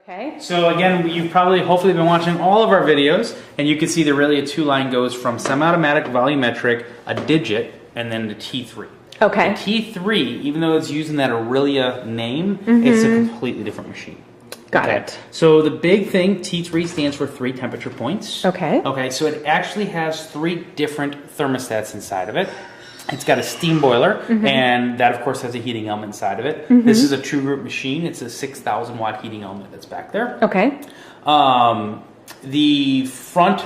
Okay. So again, you've probably, hopefully been watching all of our videos, and you can see the Aurelia 2-line goes from semi-automatic, volumetric, a digit, and then the T3. Okay. The T3, even though it's using that Aurelia name, it's a completely different machine. Got it. So the big thing, T3 stands for 3 temperature points. Okay. Okay, so it actually has 3 different thermostats inside of it. It's got a steam boiler, and that of course has a heating element inside of it. This is a true group machine. It's a 6,000 watt heating element that's back there. Okay. The front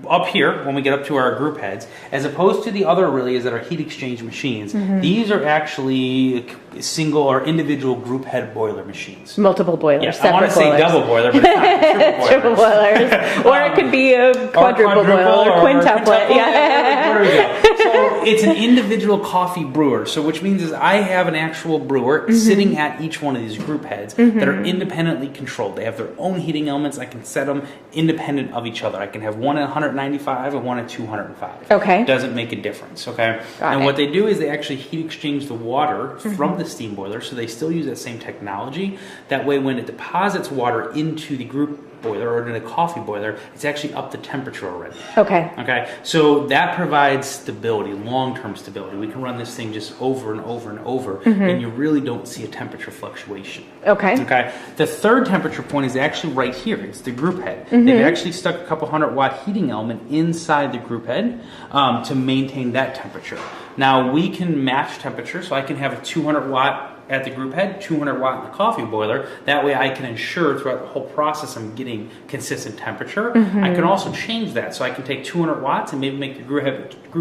up here, when we get up to our group heads, as opposed to the other Aurelias that are heat exchange machines, these are actually single or individual group head boiler machines. Multiple boilers. Yes, I want to say double boiler, but it's not triple boilers. Or it could be a quadruple boiler or quintuplet. Yeah. There we go. So it's an individual coffee brewer. So which means is I have an actual brewer sitting at each one of these group heads that are independently controlled. They have their own heating elements. I can set them independent of each other. I can have one at 195 and one at 205. Okay. Doesn't make a difference. Okay. And what they do is they actually heat exchange the water from the steam boiler, so they still use that same technology. That way when it deposits water into the group boiler or in a coffee boiler, it's actually up the temperature already. Okay. Okay. So that provides stability, long-term stability. We can run this thing just over and over and over, and you really don't see a temperature fluctuation. Okay. Okay. The third temperature point is actually right here. It's the group head. They've actually stuck a couple 100-watt heating element inside the group head to maintain that temperature. Now we can match temperature, so I can have a 200-watt at the group head, 200-watt in the coffee boiler. That way I can ensure throughout the whole process I'm getting consistent temperature. I can also change that, so I can take 200 watts and maybe make the group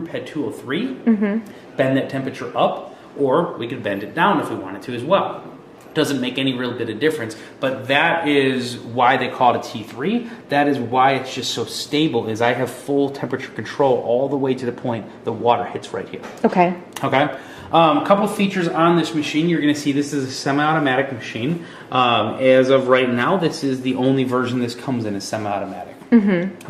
head 203, bend that temperature up, or we could bend it down if we wanted to as well. Doesn't make any real bit of difference, but that is why they call it a T3. That is why it's just so stable, is I have full temperature control all the way to the point the water hits right here. Okay. Okay. A couple features on this machine. You're going to see this is a semi-automatic machine. As of right now, this is the only version this comes in is semi-automatic.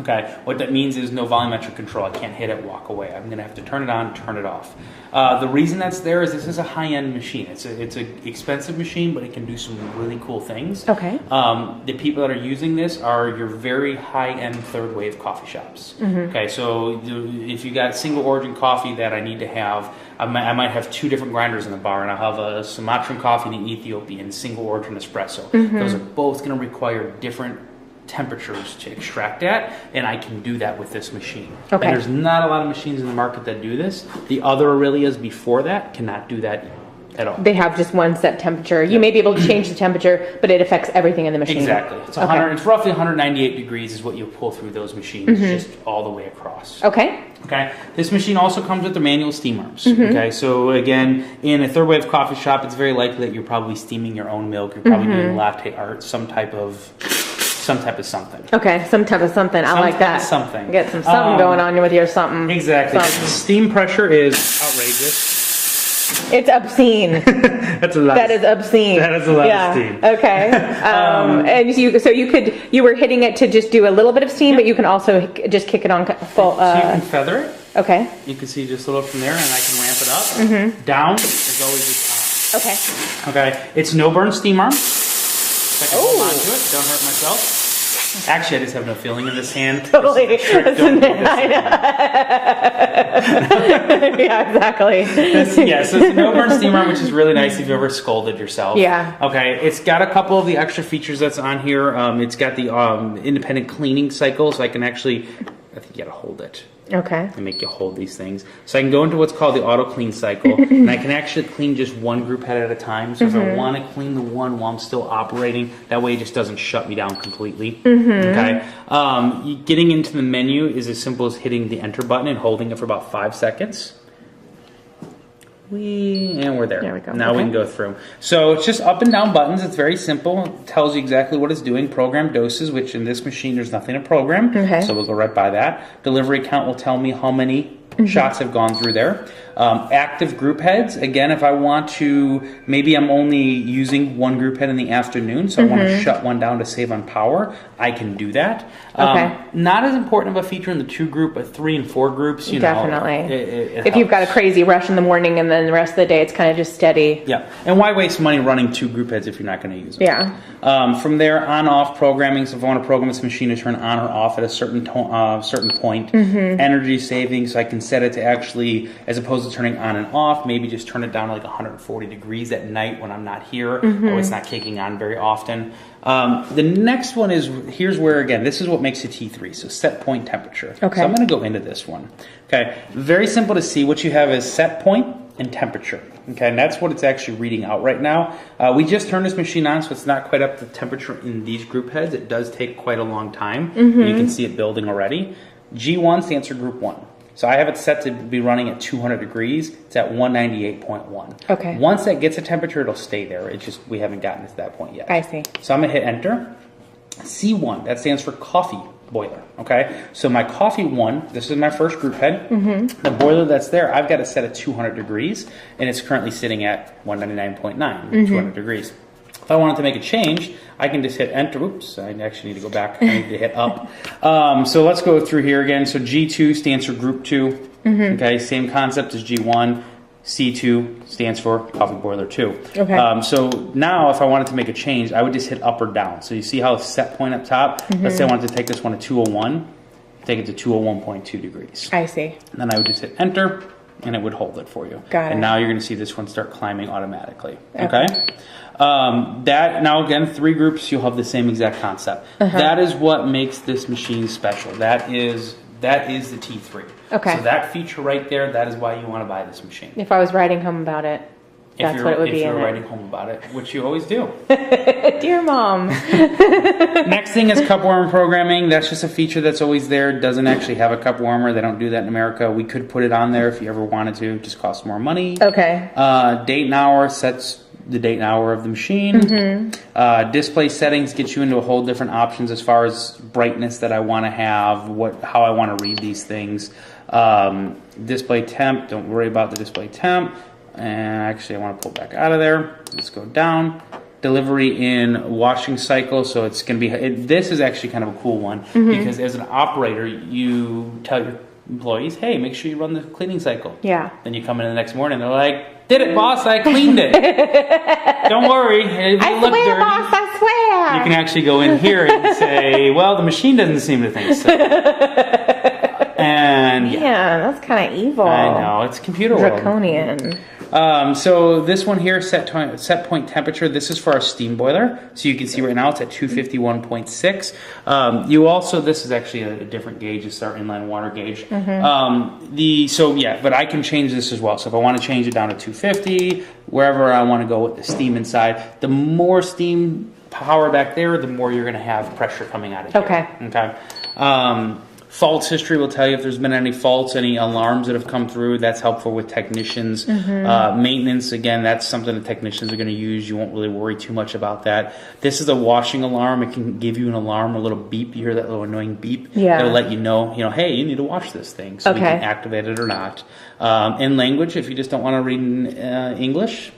Okay. What that means is no volumetric control. I can't hit it, walk away. I'm going to have to turn it on, turn it off. The reason that's there is this is a high-end machine. It's an expensive machine, but it can do some really cool things. Okay. The people that are using this are your very high-end third wave coffee shops. Okay, so if you got single origin coffee that I need to have, I might have 2 different grinders in the bar, and I'll have a Sumatran coffee and an Ethiopian single origin espresso. Those are both going to require different temperatures to extract at, and I can do that with this machine. Okay. And there's not a lot of machines in the market that do this. The other Aurelias before that cannot do that at all. They have just one set temperature. You may be able to change the temperature, but it affects everything in the machine. Exactly. It's it's roughly 198 degrees is what you'll pull through those machines, just all the way across. Okay. Okay. This machine also comes with the manual steam arms. Okay. So again, in a third wave coffee shop, it's very likely that you're probably steaming your own milk. You're probably doing latte art, some type of something. Okay, some type of something. I like that. Something. Get some something going on with your something. Exactly. Something. The steam pressure is outrageous. It's obscene. That's a lot. That is obscene. That is a lot of steam. Okay. And you were hitting it to just do a little bit of steam, but you can also just kick it on full. So you can feather it. Okay. You can see just a little from there, and I can ramp it up. Down is always just on. Okay. Okay. It's no burn steam arm. So I can hold on to it. Don't hurt myself. Actually, I just have no feeling in this hand. Totally. Don't Yeah, exactly. So it's a no burn steam arm, which is really nice if you ever scalded yourself. Yeah. Okay. It's got a couple of the extra features that's on here. It's got the independent cleaning cycle, so I can actually, I think you gotta hold it. Okay. They make you hold these things. So I can go into what's called the auto clean cycle, and I can actually clean just one group head at a time. So if I want to clean the one while I'm still operating, that way it just doesn't shut me down completely. Okay. Getting into the menu is as simple as hitting the enter button and holding it for about 5 seconds. And we're there. There we go. Now we can go through. So it's just up and down buttons. It's very simple. It tells you exactly what it's doing. Program doses, which in this machine there's nothing to program. Okay. So we'll go right by that. Delivery count will tell me how many shots have gone through there. Active group heads, again, if I want to, maybe I'm only using one group head in the afternoon, so I want to shut one down to save on power, I can do that. Not as important of a feature in the 2 group, but 3 and 4 groups, you know. Definitely. It if you've got a crazy rush in the morning and then the rest of the day it's kind of just steady. Yeah, and why waste money running 2 group heads if you're not going to use them? Yeah. From there, on-off programming, so if I want to program this machine to turn on or off at a certain point, energy savings, so I can set it to actually, as opposed to turning on and off, maybe just turn it down to like 140 degrees at night when I'm not here, or it's not kicking on very often. The next one is, here's where, again, this is what makes a T3, so set point temperature. Okay. So I'm going to go into this one. Okay, very simple to see. What you have is set point and temperature. Okay, and that's what it's actually reading out right now. We just turned this machine on, so it's not quite up to temperature in these group heads. It does take quite a long time. You can see it building already. G1 stands for group 1. So I have it set to be running at 200 degrees. It's at 198.1. Okay. Once that gets a temperature, it'll stay there. It's just we haven't gotten to that point yet. I see. So I'm going to hit enter. C1, that stands for coffee boiler. Okay, so my coffee one, this is my first group head. The boiler that's there, I've got it set at 200 degrees, and it's currently sitting at 199.9, 200 degrees. If I wanted to make a change, I can just hit enter. Oops, I actually need to go back. I need to hit up. So let's go through here again. So G2 stands for group 2. Okay, same concept as G1. C2 stands for coffee boiler 2. Okay. So now if I wanted to make a change, I would just hit up or down. So you see how it's set point up top? Let's say I wanted to take this one to 201, take it to 201.2 degrees. I see. And then I would just hit enter, and it would hold it for you. Got it. And now you're going to see this one start climbing automatically. Okay? That now again, 3 groups, you'll have the same exact concept. That is what makes this machine special. That is the T3. Okay. So that feature right there, that is why you want to buy this machine. If I was writing home about it, that's what it would be in it. If you're writing home about it, which you always do. Dear Mom. Next thing is cup warmer programming. That's just a feature that's always there. It doesn't actually have a cup warmer. They don't do that in America. We could put it on there if you ever wanted to. It just costs more money. Okay. Date and hour sets the date and hour of the machine. Display settings get you into a whole different options as far as brightness that I want to have, how I want to read these things. Display temp, don't worry about the display temp. And actually I want to pull back out of there. Let's go down. Delivery in washing cycle, so it's going to be, this is actually kind of a cool one because as an operator, you tell your employees, hey, make sure you run the cleaning cycle. Yeah. Then you come in the next morning, they're like, did it, boss, I cleaned it. Don't worry, it I look swear, dirty. boss, I swear. You can actually go in here and say, well, the machine doesn't seem to think so. And yeah, that's kind of evil. I know, it's computer world. Draconian. So this one here, set point temperature, this is for our steam boiler. So you can see right now it's at 251.6. You also, this is actually a different gauge, it's our inline water gauge. But I can change this as well. So if I want to change it down to 250, wherever I want to go with the steam inside, the more steam power back there, the more you're going to have pressure coming out of here. Okay. Faults history will tell you if there's been any faults, any alarms that have come through. That's helpful with technicians. Maintenance, again, that's something that technicians are going to use. You won't really worry too much about that. This is a washing alarm. It can give you an alarm, a little beep. You hear that little annoying beep. Yeah. It'll let you know, hey, you need to wash this thing. So we can activate it or not. In language, if you just don't want to read in English,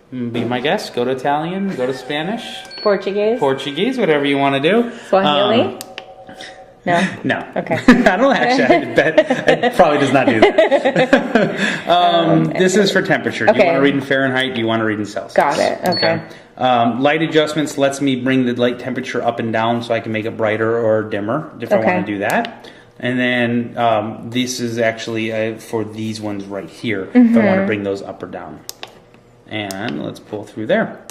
be my guest. Go to Italian, go to Spanish. Portuguese, whatever you want to do. Swahili? No. Okay. I don't actually. I bet it probably does not do that. This is for temperature. Do you want to read in Fahrenheit? Do you want to read in Celsius? Got it. Okay. Light adjustments lets me bring the light temperature up and down so I can make it brighter or dimmer if I want to do that. And then this is actually for these ones right here if I want to bring those up or down. And let's pull through there.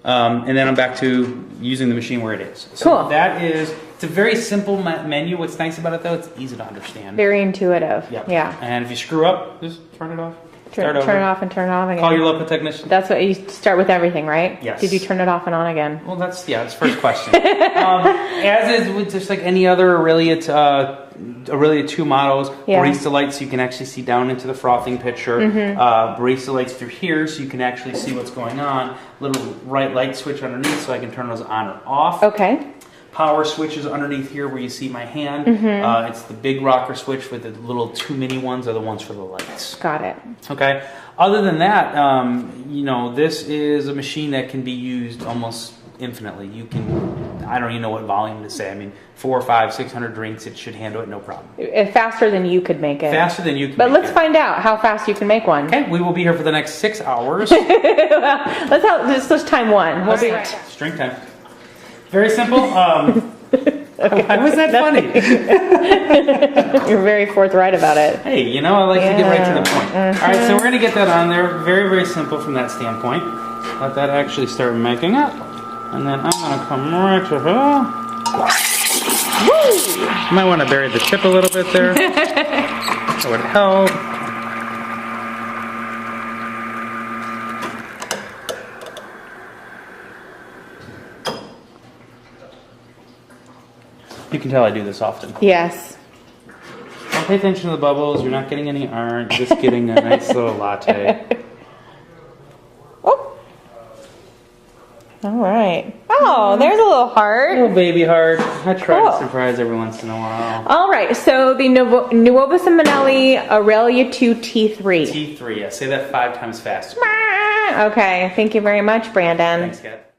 And then I'm back to using the machine where it is. So cool. It's a very simple menu. What's nice about it, though, it's easy to understand. Very intuitive. Yep. Yeah. And if you screw up, just turn it off. Turn it off and turn it on again. Call your local technician. That's what you start with everything, right? Yes. Did you turn it off and on again? Well, that's the first question. As is with just like any other Aurelia 2 models, barista lights, so you can actually see down into the frothing pitcher. Barista lights through here, so you can actually see what's going on. Little right light switch underneath, so I can turn those on or off. Okay. power switch is underneath here where you see my hand. It's the big rocker switch with the little 2 mini ones are the ones for the lights. Got it. Okay. Other than that, you know, this is a machine that can be used almost infinitely. You can, I don't even know what volume to say. I mean, 400, 500, 600 drinks, it should handle it no problem. Faster than you could make it. Faster than you can But make let's it. find out how fast you can make one. Okay, we will be here for the next 6 hours. Let's time one. We'll be It's drink time. Very simple. Why was that funny? You're very forthright about it. Hey, you know, I like to get right to the point. All right, so we're going to get that on there. Very, very simple from that standpoint. Let that actually start making up. And then I'm going to come right to her. Woo! You might want to bury the tip a little bit there. That would help. You can tell I do this often. Yes. Don't pay attention to the bubbles. You're not getting any art. You're just getting a nice little latte. Oh. All right. Oh, there's a little heart. Little baby heart. I try Cool. to surprise every once in a while. All right. So the Nuova Simonelli Aurelia 2 T3. T3. I say that 5 times faster. Okay. Thank you very much, Brandon. Thanks, Kat.